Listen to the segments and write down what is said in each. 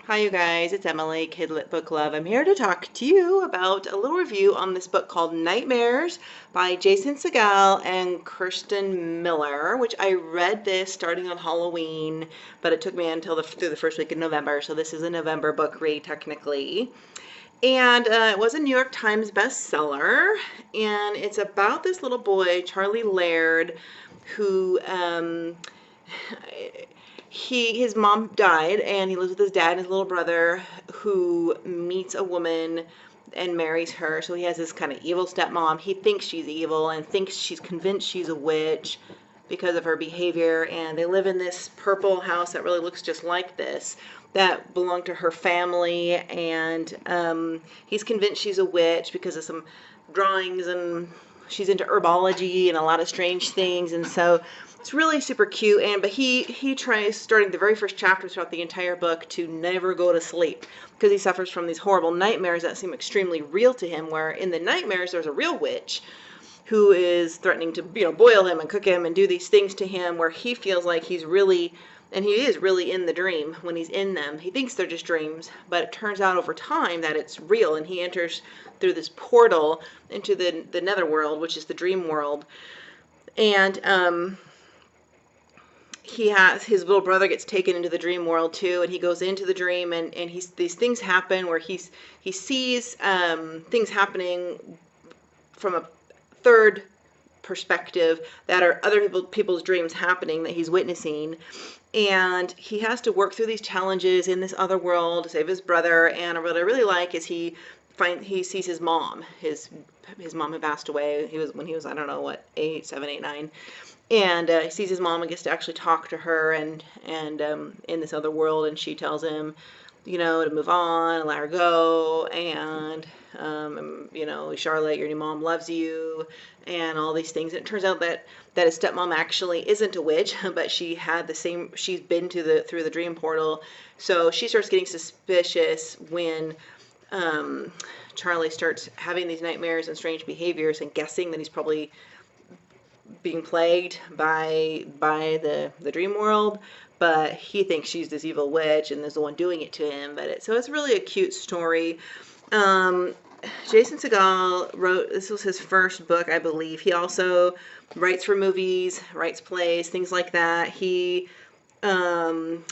Hi, you guys. It's Emily, Kid Lit Book Love. I'm here to talk to you about a little review on this book called Nightmares by Jason Segel and Kirstin Miller, which I read this starting on Halloween, but it took me until through the first week in November, so this is a November book read technically. And it was a New York Times bestseller, and it's about this little boy, Charlie Laird, who his mom died, and he lives with his dad and his little brother, who meets a woman and marries her. So he has this kind of evil stepmom. He thinks she's evil and thinks she's convinced she's a witch because of her behavior. And they live in this purple house that really looks just like this, that belonged to her family. And he's convinced she's a witch because of some drawings, and she's into herbology and a lot of strange things. And so it's really super cute. But he tries, starting the very first chapter throughout the entire book, to never go to sleep because he suffers from these horrible nightmares that seem extremely real to him, where in the nightmares there's a real witch who is threatening to, boil him and cook him and do these things to him, where he feels like he's really, and he is really in the dream when he's in them. He thinks they're just dreams, but it turns out over time that it's real, and he enters through this portal into the netherworld, which is the dream world. And he has, his little brother gets taken into the dream world too, and he goes into the dream, and these things happen where he sees things happening from a third perspective that are other people's dreams happening that he's witnessing. And he has to work through these challenges in this other world to save his brother. And what I really like is he sees his mom. His mom had passed away. When he was, I don't know what, 7, 8, 9. And he sees his mom and gets to actually talk to her, and in this other world, and she tells him, to move on and let her go, and Charlotte, your new mom loves you, and all these things. And it turns out that his stepmom actually isn't a witch, but she's been through the dream portal. So she starts getting suspicious when Charlie starts having these nightmares and strange behaviors, and guessing that he's probably being plagued by the dream world. But he thinks she's this evil witch and is the one doing it to him. So it's really a cute story. Jason Segel wrote, this was his first book, I believe. He also writes for movies, writes plays, things like that. He did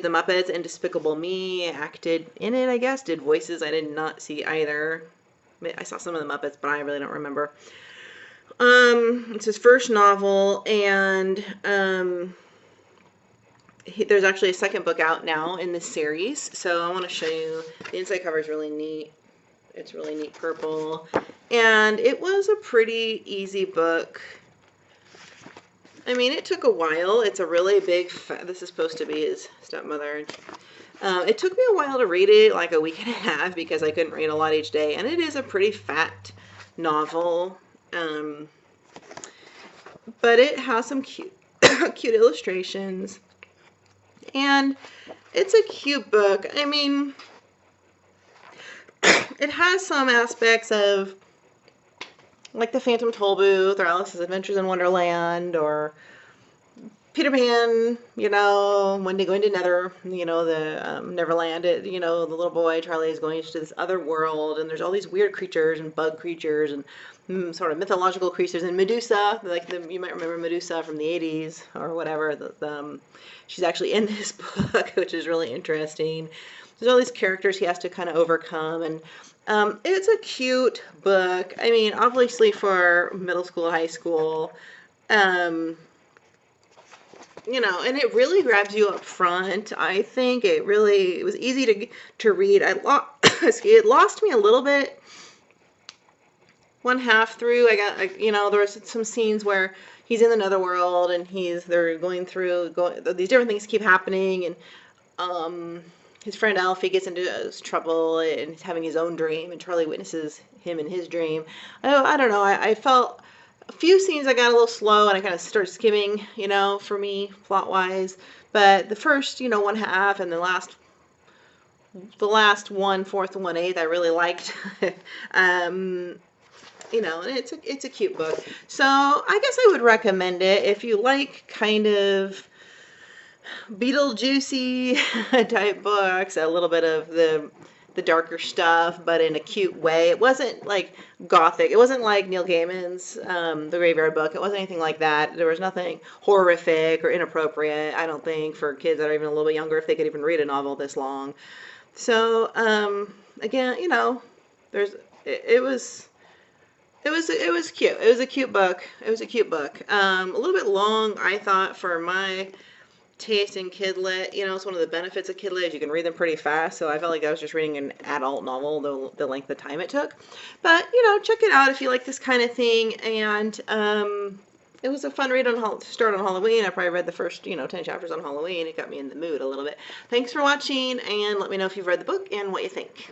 The Muppets and Despicable Me, acted in it, I guess, did voices. I did not see either. I saw some of the Muppets, but I really don't remember. It's his first novel, and there's actually a second book out now in this series. So I want to show you. The inside cover is really neat. It's really neat purple, and it was a pretty easy book. I mean, it took a while. It's a really big, this is supposed to be his stepmother. It took me a while to read it, like a week and a half, because I couldn't read a lot each day. And it is a pretty fat novel. But it has some cute cute illustrations, and it's a cute book. I mean, it has some aspects of like the Phantom Tollbooth or Alice's Adventures in Wonderland or Peter Pan, when they go into the Neverland, the little boy, Charlie, is going into this other world, and there's all these weird creatures and bug creatures and sort of mythological creatures, and Medusa, you might remember Medusa from the 80s or whatever. She's actually in this book, which is really interesting. There's all these characters he has to kind of overcome, and it's a cute book. I mean, obviously for middle school, high school, and it really grabs you up front. I think it was easy to read. It lost me a little bit. One half through, there was some scenes where he's in the netherworld, and they're going through these different things keep happening, and his friend Alfie gets into trouble, and he's having his own dream, and Charlie witnesses him in his dream. I don't know. I felt a few scenes I got a little slow, and I kind of started skimming, for me, plot-wise. But the first, one half, and the last 1/4 and 1/8 I really liked. And it's a cute book. So I guess I would recommend it if you like kind of Beetlejuicy type books, a little bit of the darker stuff, but in a cute way. It wasn't like gothic. It wasn't like Neil Gaiman's The Graveyard Book. It wasn't anything like that. There was nothing horrific or inappropriate, I don't think, for kids that are even a little bit younger, if they could even read a novel this long. So, again, there's it was it was cute. It was a cute book. It was a cute book. A little bit long, I thought, for my taste in kid lit. It's one of the benefits of kid lit is you can read them pretty fast. So I felt like I was just reading an adult novel, the length of time it took. But check it out if you like this kind of thing. And it was a fun read on start on Halloween. I probably read the first 10 chapters on Halloween. It got me in the mood a little bit. Thanks for watching, and let me know if you've read the book and what you think.